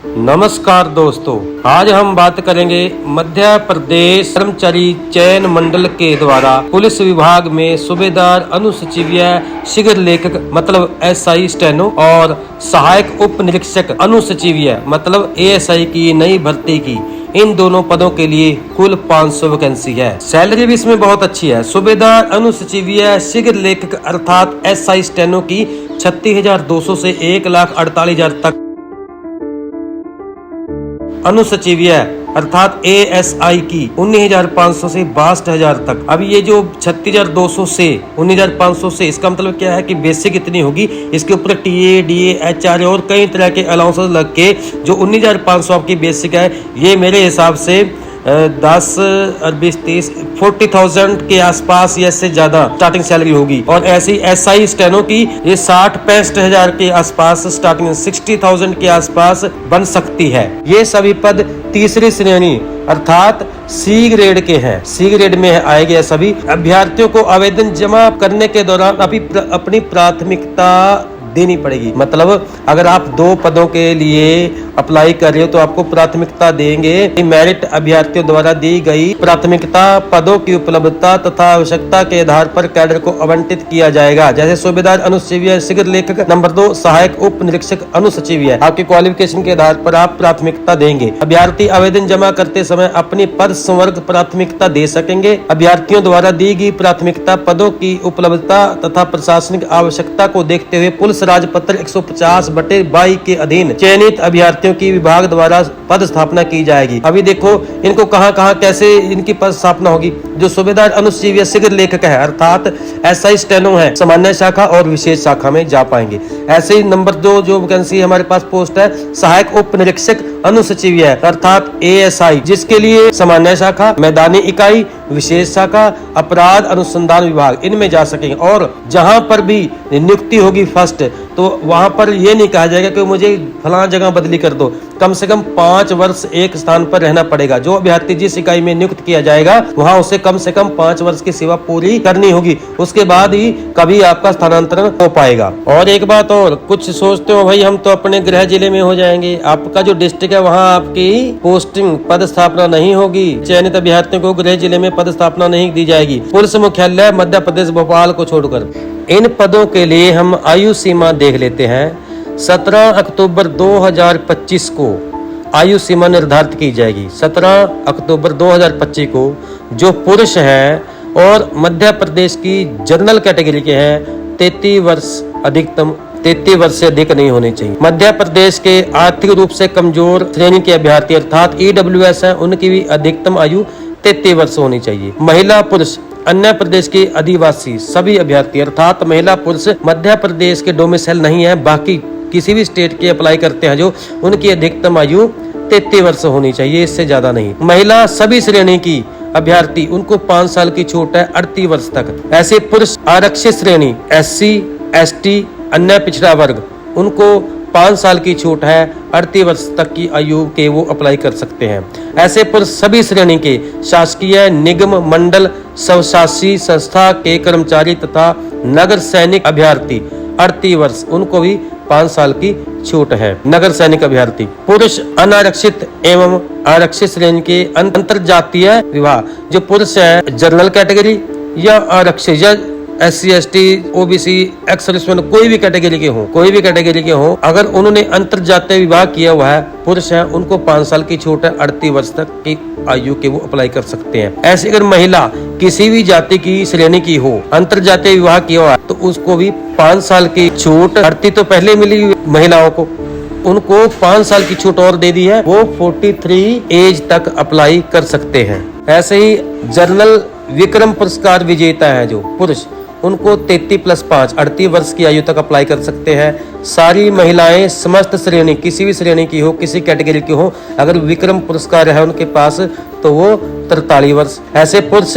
नमस्कार दोस्तों, आज हम बात करेंगे मध्य प्रदेश कर्मचारी चयन मंडल के द्वारा पुलिस विभाग में सूबेदार अनुसचिवीय शीघ्र लेखक मतलब एसआई स्टेनो और सहायक उप निरीक्षक अनुसचिवीय मतलब एएसआई की नई भर्ती की। इन दोनों पदों के लिए कुल 500 वैकेंसी है। सैलरी भी इसमें बहुत अच्छी है। सूबेदार अनुसचिवीय शीघ्र लेखक अर्थात एसआई स्टेनो की 36,200 से 1,48,000 तक, अनुसचिवीय अर्थात एएसआई की 19,500 से 62,000 तक। अब ये जो 36,200 से 19,500 से, इसका मतलब क्या है कि बेसिक इतनी होगी, इसके ऊपर टीए, डीए, एचआर और कई तरह के अलाउंसेस लग के जो 19,500 आपकी बेसिक है, ये मेरे हिसाब से 10 और 20 30 40,000 के आसपास या इससे ज्यादा स्टार्टिंग सैलरी होगी। और ऐसी एसआई स्टेनो की ये 60-65,000 के आसपास स्टार्टिंग 60,000 के आसपास बन सकती है। ये सभी पद तीसरी श्रेणी अर्थात सी ग्रेड के हैं। सी ग्रेड में आएंगे सभी अभ्यर्थियों को आवेदन जमा करने के दौरान अपनी प्राथमिकता देनी पड़ेगी। मतलब अगर आप 2 पदों के लिए अप्लाई कर रहे हो तो आपको प्राथमिकता देंगे। मेरिट अभ्यर्थियों द्वारा दी गई प्राथमिकता पदों की उपलब्धता तथा आवश्यकता के आधार पर कैडर को आवंटित किया जाएगा। जैसे सूबेदार अनुसचिवीय शीघ्र लेखक, नंबर 2 सहायक उप निरीक्षक अनुसचिवीय। आपकी क्वालिफिकेशन के आधार पर आप प्राथमिकता देंगे। अभ्यर्थी आवेदन जमा करते समय अपनी पद संवर्ग प्राथमिकता दे सकेंगे। अभ्यर्थियों द्वारा दी गई प्राथमिकता पदों की उपलब्धता तथा प्रशासनिक आवश्यकता को देखते हुए पुलिस राजपत्र 150/22 के अधीन चयनित अभ्यर्थियों की विभाग द्वारा पद स्थापना की जाएगी। अभी देखो इनको कहां कैसे इनकी पद स्थापना होगी। जो सूबेदार अनुसचिवीय शीघ्र लेखक है अर्थात एसआई स्टेनो है, सामान्य शाखा और विशेष शाखा में जा पाएंगे। ऐसे ही नंबर 2 जो वैकेंसी हमारे पास पोस्ट है सहायक उप निरीक्षक अनुसचिवीय अर्थात एएसआई, जिसके लिए सामान्य शाखा, मैदानी इकाई, विशेष शाखा, अपराध अनुसंधान विभाग इनमें जा सकेंगे। और जहां पर भी नियुक्ति होगी फर्स्ट, तो वहां पर यह नहीं कहा जाएगा कि मुझे फलां जगह बदली कर दो। कम से कम 5 वर्ष एक स्थान पर रहना पड़ेगा। जो अभ्यर्थी जिस इकाई में नियुक्त किया जाएगा वहां उसे कम से कम 5 वर्ष की सेवा पूरी करनी होगी। उसके बाद ही कभी आपका स्थानांतरण हो पाएगा। और एक बात और, कुछ सोचते हो भाई हम तो अपने गृह जिले में हो जाएंगे। आपका जो डिस्ट्रिक्ट है वहाँ आपकी पोस्टिंग पद स्थापना नहीं होगी। चयनित अभ्यर्थियों को गृह जिले में पद स्थापना नहीं दी जाएगी। पुलिस मुख्यालय मध्य प्रदेश भोपाल को छोड़कर। इन पदों के लिए हम आयु सीमा देख लेते हैं। 17 अक्टूबर 2025 को आयु सीमा निर्धारित की जाएगी। 17 अक्टूबर 2025 को जो पुरुष हैं और मध्य प्रदेश की जनरल कैटेगरी के हैं 33 वर्ष अधिकतम 33 वर्ष से अधिक नहीं होने चाहिए। मध्य प्रदेश के आर्थिक रूप से कमजोर श्रेणी के अभ्यर्थी अर्थात ईडब्ल्यूएस हैं, उनकी भी अधिकतम आयु 33 वर्ष होनी चाहिए। महिला पुरुष अन्य प्रदेश के आदिवासी सभी अभ्यर्थी अर्थात महिला पुरुष मध्य प्रदेश के डोमिसाइल नहीं है, बाकी किसी भी स्टेट के अप्लाई करते हैं जो, उनकी अधिकतम आयु 33 वर्ष होनी चाहिए, इससे ज्यादा नहीं। महिला सभी श्रेणी की अभ्यर्थी उनको 5 साल की छूट है 38 वर्ष तक। ऐसे पुरुष आरक्षित श्रेणी SC ST अन्य पिछड़ा वर्ग उनको 5 साल की छूट है 38 वर्ष तक की आयु के वो अप्लाई कर सकते हैं। ऐसे पुरुष सभी श्रेणी के शासकीय निगम मंडल स्वशासी संस्था के कर्मचारी तथा नगर सैनिक अभ्यर्थी 38 वर्ष उनको भी 5 साल की छूट है। नगर सैनिक अभ्यर्थी पुरुष अनारक्षित एवं आरक्षित श्रेणी के अंतरजातीय विवाह जो पुरुष है जनरल कैटेगरी या आरक्षित या SC ST OBC ex serviceman कोई भी कैटेगरी के हो, अगर उन्होंने अंतरजातीय विवाह किया हुआ है पुरुष है उनको 5 साल की छूट है 38 वर्ष तक की आयु के वो अप्लाई कर सकते हैं। ऐसे अगर महिला किसी भी जाति की श्रेणी की हो अंतरजातीय विवाह किया हुआ है तो उसको भी 5 साल की छूट 38 तो पहले मिली महिलाओं को, उनको 5 साल की छूट और दे दी है, वो 43 एज तक अप्लाई कर सकते हैं। ऐसे ही जनरल विक्रम पुरस्कार विजेता है जो पुरुष उनको 33+5 38 वर्ष की आयु तक अप्लाई कर सकते हैं। सारी महिलाएं समस्त श्रेणी किसी भी श्रेणी की हो किसी कैटेगरी की हो, अगर विक्रम पुरस्कार है उनके पास तो वो 43 वर्ष। ऐसे पुरुष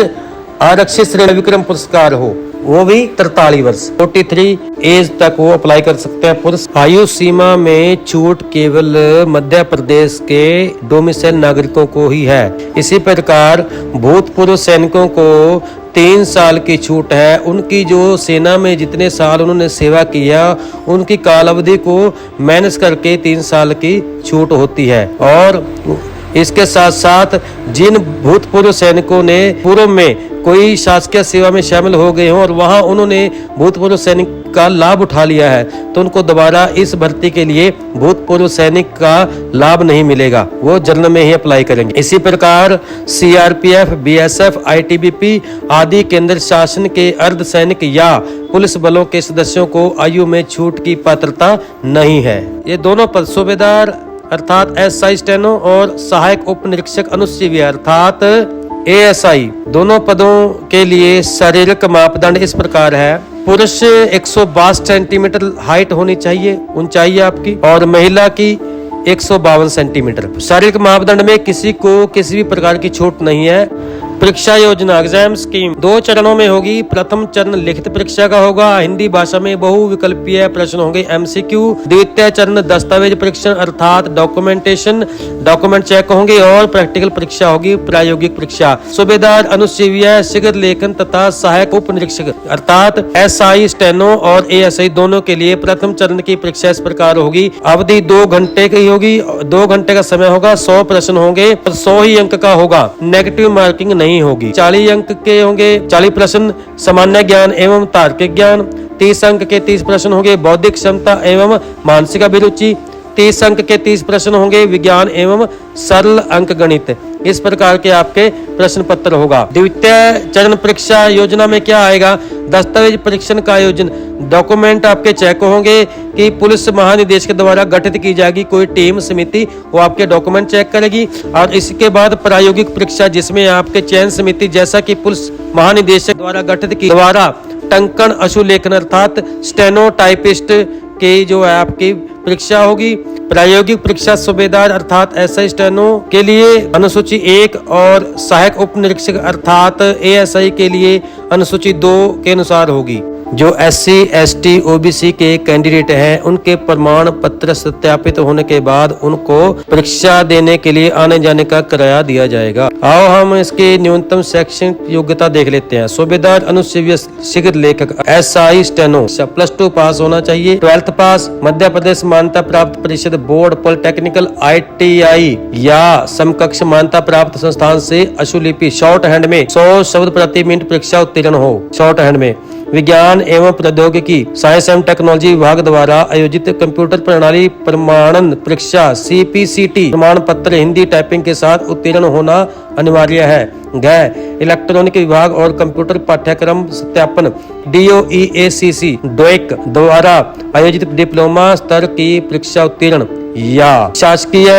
आरक्षित श्रेणी विक्रम पुरस्कार हो वो भी 43 वर्ष 43 एज तक वो अप्लाई कर सकते हैं पुरुष। आयु सीमा में छूट केवल मध्य प्रदेश के डोमिसाइल नागरिकों को ही है। इसी प्रकार भूतपूर्व सैनिकों को 3 साल की छूट है। उनकी जो सेना में जितने साल उन्होंने सेवा किया उनकी कालावधि को माइनस करके 3 साल की छूट होती है। और इसके साथ साथ जिन भूतपूर्व सैनिकों ने पूर्व में कोई शासकीय सेवा में शामिल हो गए हों और वहां उन्होंने भूतपूर्व सैनिक का लाभ उठा लिया है तो उनको दोबारा इस भर्ती के लिए भूतपूर्व सैनिक का लाभ नहीं मिलेगा, वो जनरल में ही अप्लाई करेंगे। इसी प्रकार सीआरपीएफ, बीएसएफ, आईटीबीपी आदि केंद्र शासन के अर्धसैनिक या पुलिस बलों के सदस्यों को आयु में छूट की पात्रता नहीं है। ये दोनों पद सूबेदार अर्थात एसआई स्टेनो और सहायक उप निरीक्षक अनुसेव्य अर्थात एएसआई दोनों पदों के लिए शारीरिक मापदंड इस प्रकार है। पुरुष 162 सेंटीमीटर हाइट होनी चाहिए, ऊंचाई आपकी, और महिला की 152 सेंटीमीटर। शारीरिक मापदंड में किसी को किसी भी प्रकार की छूट नहीं है। परीक्षा योजना एग्जाम स्कीम 2 चरणों में होगी। प्रथम चरण लिखित परीक्षा का होगा, हिंदी भाषा में बहुविकल्पीय प्रश्न होंगे एमसीक्यू। द्वितीय चरण दस्तावेज परीक्षण अर्थात डॉक्यूमेंटेशन, डॉक्यूमेंट चेक होंगे और प्रैक्टिकल परीक्षा होगी, प्रायोगिक परीक्षा। सूबेदार, अनुसेव्य, शीघ्र लेखन तथा सहायक उप निरीक्षक अर्थात एसआई स्टेनो और एएसआई दोनों के लिए प्रथम चरण की परीक्षा इस प्रकार होगी। अवधि 2 घंटे की होगी, 2 घंटे का समय होगा, 100 प्रश्न होंगे, 100 ही अंक का होगा, नेगेटिव मार्किंग नहीं होगी। 40 अंक के होंगे 40 प्रश्न सामान्य ज्ञान एवं तार्किक ज्ञान, 30 अंक के 30 प्रश्न होंगे बौद्धिक क्षमता एवं मानसिक अभिरुचि, 30 अंक के 30 प्रश्न होंगे विज्ञान एवं सरल अंक गणित। इस प्रकार के आपके प्रश्न पत्र होगा। द्वितीय चरण परीक्षा योजना में क्या आएगा? दस्तावेज परीक्षण का आयोजन, डॉक्यूमेंट आपके चेक होंगे कि पुलिस महानिदेशक द्वारा गठित की जाएगी कोई टीम समिति, वो आपके डॉक्यूमेंट चेक करेगी। और इसके बाद प्रायोगिक परीक्षा जिसमें आपके चयन समिति जैसा कि पुलिस महानिदेशक द्वारा गठित की द्वारा टंकण अशुलेखन अर्थात स्टेनो टाइपिस्ट की जो है आपकी परीक्षा होगी। प्रायोगिक परीक्षा सूबेदार अर्थात एसआई स्टेनो के लिए अनुसूची 1 और सहायक उप निरीक्षक अर्थात एएसआई के लिए अनुसूची 2 के अनुसार होगी। जो एससी, एसटी, ओबीसी के कैंडिडेट हैं उनके प्रमाण पत्र सत्यापित होने के बाद उनको परीक्षा देने के लिए आने जाने का किराया दिया जाएगा। आओ हम इसकी न्यूनतम शैक्षणिक योग्यता देख लेते हैं। सूबेदार, अनुसेव्य, शीघ्र लेखक, एसआई स्टेनो +2 पास होना चाहिए, 12th पास, मध्य प्रदेश मान्यता प्राप्त परिषद, बोर्ड, पॉलिटेक्निकल, ITI या समकक्ष मान्यता प्राप्त संस्थान से अशुलिपि शॉर्ट हैंड में 100 शब्द प्रति मिनट परीक्षा उत्तीर्ण हो। शॉर्ट हैंड में विज्ञान एवं प्रौद्योगिकी, साइंस एवं टेक्नोलॉजी विभाग द्वारा आयोजित कंप्यूटर प्रणाली प्रमाणन परीक्षा CPCT प्रमाण पत्र हिंदी टाइपिंग के साथ उत्तीर्ण होना अनिवार्य है। इलेक्ट्रॉनिक विभाग और कंप्यूटर पाठ्यक्रम सत्यापन DOEACC DOEC द्वारा आयोजित डिप्लोमा स्तर की परीक्षा उत्तीर्ण या शासकीय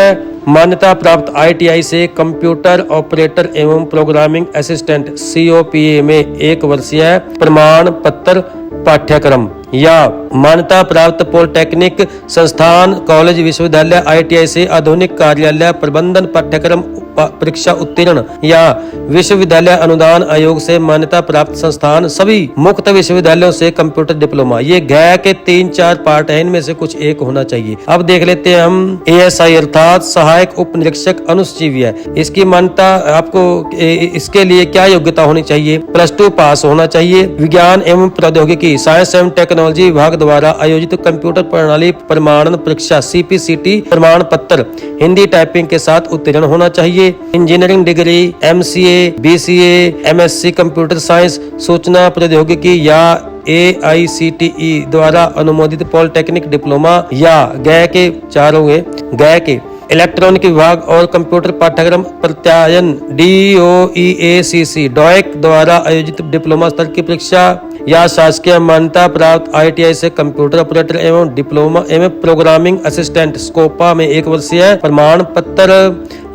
मान्यता प्राप्त ITI से कंप्यूटर ऑपरेटर एवं प्रोग्रामिंग असिस्टेंट COPA में 1 वर्षीय प्रमाण पत्र पाठ्यक्रम या मान्यता प्राप्त पॉलिटेक्निक संस्थान, कॉलेज, विश्वविद्यालय ITI से आधुनिक कार्यालय प्रबंधन पाठ्यक्रम परीक्षा उत्तीर्ण या विश्वविद्यालय अनुदान आयोग से मान्यता प्राप्त संस्थान, सभी मुक्त विश्वविद्यालयों से कंप्यूटर डिप्लोमा। ये गया के 3-4 पार्ट है, इनमें से कुछ एक होना चाहिए। अब देख लेते हैं हम ASI अर्थात सहायक उप निरीक्षक अनुसेव्य। इसकी मान्यता आपको इसके लिए क्या योग्यता होनी चाहिए? +2 पास होना चाहिए। विज्ञान एवं प्रौद्योगिकी, साइंस एवं टेक्नोलॉजी विभाग द्वारा आयोजित कंप्यूटर प्रणाली प्रमाणन परीक्षा CPCT प्रमाण पत्र हिंदी टाइपिंग के साथ उत्तीर्ण होना चाहिए। Engineering degree, MCA, BCA, MSc computer science, सूचना प्रौद्योगिकी या AICTE द्वारा अनुमोदित पॉलिटेक्निक डिप्लोमा या गया के 4 हुए, गया के इलेक्ट्रॉनिक विभाग और कंप्यूटर पाठ्यक्रम प्रत्यायन DOEACC DOEC द्वारा आयोजित डिप्लोमा स्तर की परीक्षा या शासकीय मान्यता प्राप्त ITI से कंप्यूटर ऑपरेटर एवं डिप्लोमा एवं प्रोग्रामिंग असिस्टेंट स्कोपा में 1 वर्षीय प्रमाण पत्र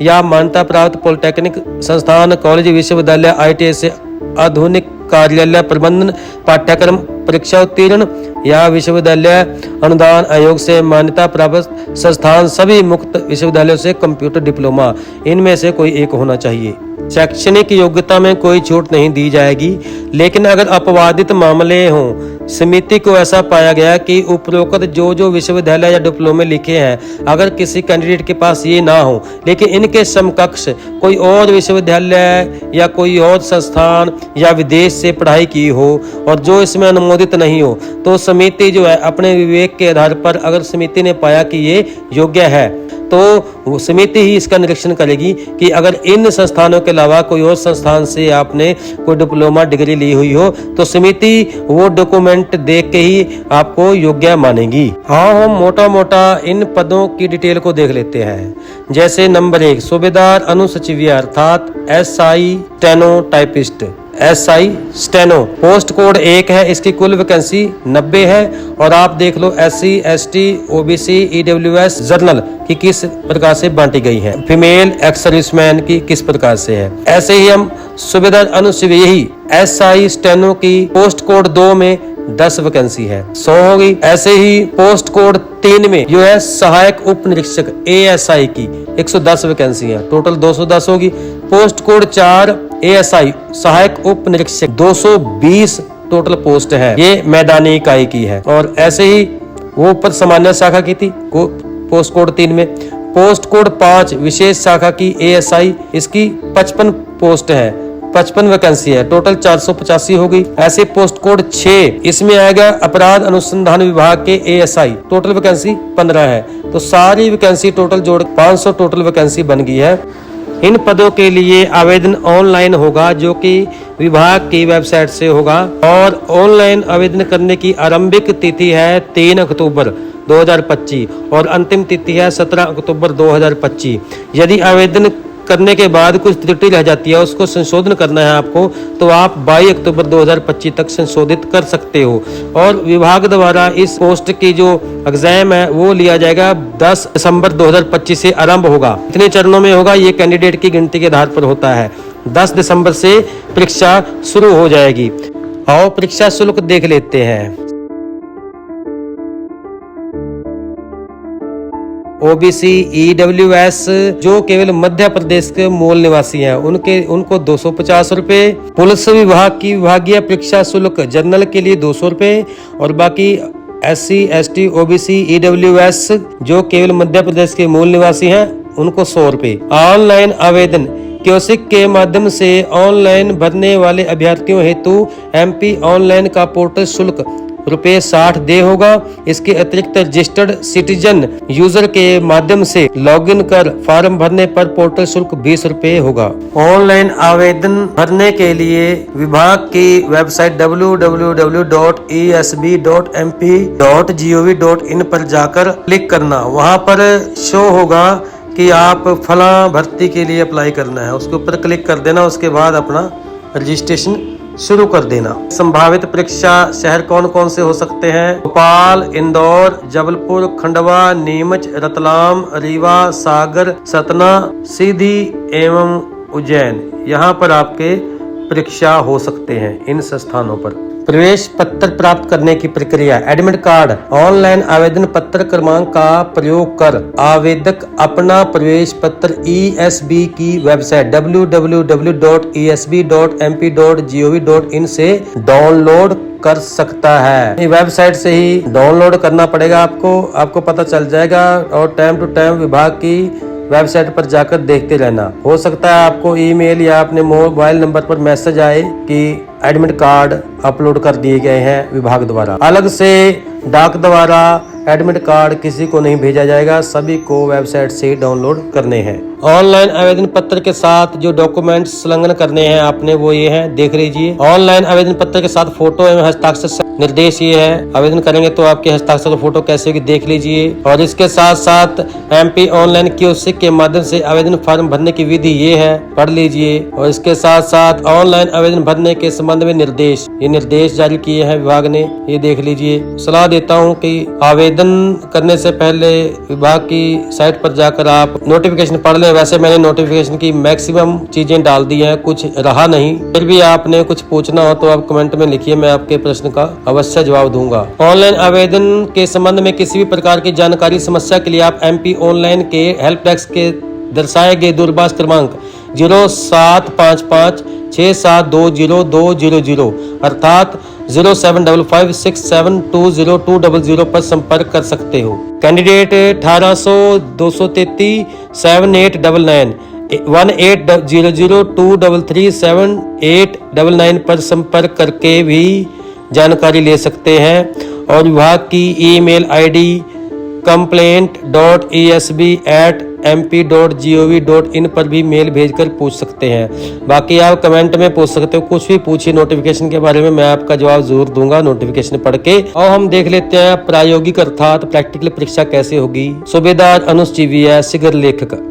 या मान्यता प्राप्त पॉलिटेक्निक संस्थान, कॉलेज, विश्वविद्यालय ITI से आधुनिक कार्यालय प्रबंधन पाठ्यक्रम परीक्षा उत्तीर्ण या विश्वविद्यालय अनुदान आयोग से मान्यता प्राप्त संस्थान, सभी मुक्त विश्वविद्यालयों से कंप्यूटर डिप्लोमा। इनमें से कोई एक होना चाहिए। शैक्षणिक योग्यता में कोई छूट नहीं दी जाएगी, लेकिन अगर अपवादित मामले हों, समिति को ऐसा पाया गया कि उपरोक्त जो विश्वविद्यालय या डिप्लोमे लिखे हैं, अगर किसी कैंडिडेट के पास ये ना हो लेकिन इनके समकक्ष कोई और विश्वविद्यालय या कोई और संस्थान या विदेश से पढ़ाई की हो और जो इसमें अनुमोदित नहीं हो, तो समिति जो है अपने विवेक के आधार पर अगर समिति ने पाया कि ये योग्य है तो समिति ही इसका निरीक्षण करेगी कि अगर इन संस्थानों के अलावा कोई और संस्थान से आपने कोई डिप्लोमा डिग्री ली हुई हो तो समिति वो डॉक्यूमेंट देख के ही आपको योग्य मानेगी। हाँ, हम मोटा मोटा इन पदों की डिटेल को देख लेते हैं। जैसे नंबर 1 सूबेदार अनुसचिव अर्थात SI steno typist, SI steno, post code 1 है, इसकी कुल वैकेंसी 90 है। और आप देख लो SC ST OBC EWS general की किस प्रकार से बांटी गई है, फीमेल एक्स सर्विसमैन की किस प्रकार से है। ऐसे ही हम सूबेदार अनुसचिव यही SI स्टेनो की पोस्ट कोड 2 में 10 वैकेंसी है, 100 होगी। ऐसे ही पोस्ट कोड 3 में जो है सहायक उप निरीक्षक ASI की 110 वैकेंसी है, टोटल 210 होगी। पोस्ट कोड 4 ASI सहायक उप निरीक्षक 220 टोटल पोस्ट है, ये मैदानी इकाई की है। और ऐसे ही वो ऊपर सामान्य शाखा की थी पोस्ट कोड 3 में। पोस्ट कोड 5 विशेष शाखा की ASI, इसकी 55 पोस्ट है, 55 वैकेंसी है, टोटल 485 होगी। ऐसे पोस्ट कोड 6 इसमें आएगा अपराध अनुसंधान विभाग के ASI, टोटल वैकेंसी 15 है। तो सारी वैकेंसी टोटल जोड़ 500 टोटल वैकेंसी बन गई है। इन पदों के लिए आवेदन ऑनलाइन होगा जो कि विभाग की वेबसाइट से होगा और ऑनलाइन आवेदन करने की आरंभिक तिथि है 3 अक्टूबर 2025 और अंतिम तिथि है 17 अक्टूबर 2025। यदि आवेदन करने के बाद कुछ त्रुटि रह जाती है, उसको संशोधन करना है आपको, तो आप 22 अक्टूबर 2025 तक संशोधित कर सकते हो। और विभाग द्वारा इस पोस्ट की जो एग्जाम है वो लिया जाएगा 10 दिसंबर 2025 से आरंभ होगा। इतने चरणों में होगा, ये कैंडिडेट की गिनती के आधार पर होता है। 10 दिसंबर से परीक्षा शुरू हो जाएगी। आओ परीक्षा शुल्क देख लेते हैं। OBC EWS जो केवल मध्य प्रदेश के मूल निवासी हैं उनको 250 रुपए। पुलिस विभाग की विभागीय परीक्षा शुल्क जनरल के लिए 200 रुपए और बाकी SC ST OBC EWS जो केवल मध्य प्रदेश के मूल निवासी हैं उनको 100 रुपए। ऑनलाइन आवेदन कियोस्क के माध्यम से ऑनलाइन भरने वाले अभ्यर्थियों हेतु MP ऑनलाइन का पोर्टल शुल्क ₹60 दे होगा। इसके अतिरिक्त रजिस्टर्ड सिटीजन यूजर के माध्यम से लॉगिन कर फॉर्म भरने पर पोर्टल शुल्क 20 रुपए होगा। ऑनलाइन आवेदन भरने के लिए विभाग की वेबसाइट www.esb.mp.gov.in पर जाकर क्लिक करना। वहां पर शो होगा कि आप फला भर्ती के लिए अप्लाई करना है, उसके ऊपर क्लिक कर देना। उसके बाद अपना रजिस्ट्रेशन शुरू कर देना। संभावित परीक्षा शहर कौन कौन से हो सकते हैं? भोपाल, इंदौर, जबलपुर, खंडवा, नीमच, रतलाम, रीवा, सागर, सतना, सीधी एवं उज्जैन। यहाँ पर आपके परीक्षा हो सकते हैं इन संस्थानों पर। प्रवेश पत्र प्राप्त करने की प्रक्रिया। एडमिट कार्ड ऑनलाइन आवेदन पत्र क्रमांक का प्रयोग कर आवेदक अपना प्रवेश पत्र ESB की वेबसाइट www.esb.mp.gov.in से डाउनलोड कर सकता है। वेबसाइट से ही डाउनलोड करना पड़ेगा आपको पता चल जाएगा और टाइम टू टाइम विभाग की वेबसाइट पर जाकर देखते रहना। हो सकता है आपको ईमेल या अपने मोबाइल नंबर पर मैसेज आए कि एडमिट कार्ड अपलोड कर दिए गए हैं विभाग द्वारा। अलग से डाक द्वारा एडमिट कार्ड किसी को नहीं भेजा जाएगा, सभी को वेबसाइट से डाउनलोड करने हैं। ऑनलाइन आवेदन पत्र के साथ जो डॉक्यूमेंट्स संलग्न करने हैं आपने वो ये हैं, देख लीजिए। ऑनलाइन आवेदन पत्र के साथ फोटो एवं हस्ताक्षर निर्देश ये है। आवेदन करेंगे तो आपके हस्ताक्षर फोटो कैसे होगी देख लीजिए। और इसके साथ साथ MP ऑनलाइन कियोस्क के माध्यम से आवेदन फॉर्म भरने की विधि ये है, पढ़ लीजिए। और इसके साथ साथ ऑनलाइन आवेदन भरने के संबंध में निर्देश जारी किए हैं विभाग ने, ये देख लीजिए। सलाह देता हूँ कि आवेदन करने से पहले विभाग की साइट पर जाकर आप नोटिफिकेशन पढ़ लें। वैसे मैंने नोटिफिकेशन की मैक्सिमम चीजें डाल दी हैं, कुछ रहा नहीं। फिर भी आपने कुछ पूछना हो तो आप कमेंट में लिखिए, मैं आपके प्रश्न का अवश्य जवाब दूंगा। ऑनलाइन आवेदन के संबंध में किसी भी प्रकार की जानकारी समस्या के लिए आप MP ऑनलाइन के हेल्प डेस्क के दर्शाए गए दूरभाष क्रमांक 0755 6720 200 अर्थात 075567202000 पर संपर्क कर सकते हो। कैंडिडेट 1800 233 7899 1800233789 पर संपर्क करके भी जानकारी ले सकते हैं और विभाग की ईमेल आईडी complaint.esb@mp.gov.in पर भी मेल भेजकर पूछ सकते हैं। बाकी आप कमेंट में पूछ सकते हो, कुछ भी पूछिए नोटिफिकेशन के बारे में, मैं आपका जवाब जरूर दूंगा नोटिफिकेशन पढ़ के। और हम देख लेते हैं प्रायोगिक अर्थात प्रैक्टिकल परीक्षा कैसे होगी। सूबेदार अनुज चिविया शिखर लेखक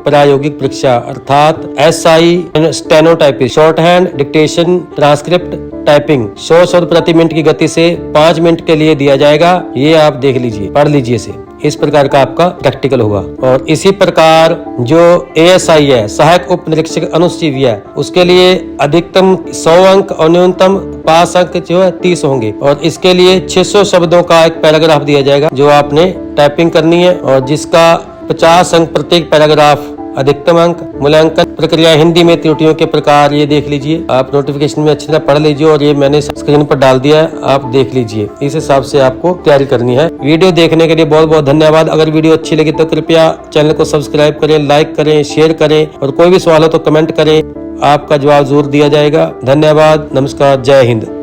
प्रायोगिक परीक्षा अर्थात SI stenotypist, short hand, dictation, transcript, typing 100 शब्द प्रति मिनट की गति से 5 मिनट के लिए दिया जाएगा। ये आप देख लीजिए, पढ़ लीजिए इसे। इस प्रकार का आपका प्रैक्टिकल होगा। और इसी प्रकार जो ASI है सहायक उप निरीक्षक अनुज चिविया, उसके लिए अधिकतम 100 अंक और न्यूनतम पास अंक जो है 30 होंगे। और इसके लिए 600 शब्दों का एक पैराग्राफ दिया जाएगा जो आपने टाइपिंग करनी है और जिसका 50 अंक प्रत्येक पैराग्राफ। अधिकतम अंक, मूल्यांकन प्रक्रिया हिंदी में त्रुटियों के प्रकार, ये देख लीजिए। आप नोटिफिकेशन में अच्छी तरह पढ़ लीजिए और ये मैंने स्क्रीन पर डाल दिया है, आप देख लीजिए। इस हिसाब से आपको तैयारी करनी है। वीडियो देखने के लिए बहुत बहुत धन्यवाद। अगर वीडियो अच्छी लगी तो कृपया चैनल को सब्सक्राइब करें, लाइक करें, शेयर करें और कोई भी सवाल हो तो कमेंट करें, आपका जवाब जरूर दिया जाएगा। धन्यवाद, नमस्कार, जय हिंद।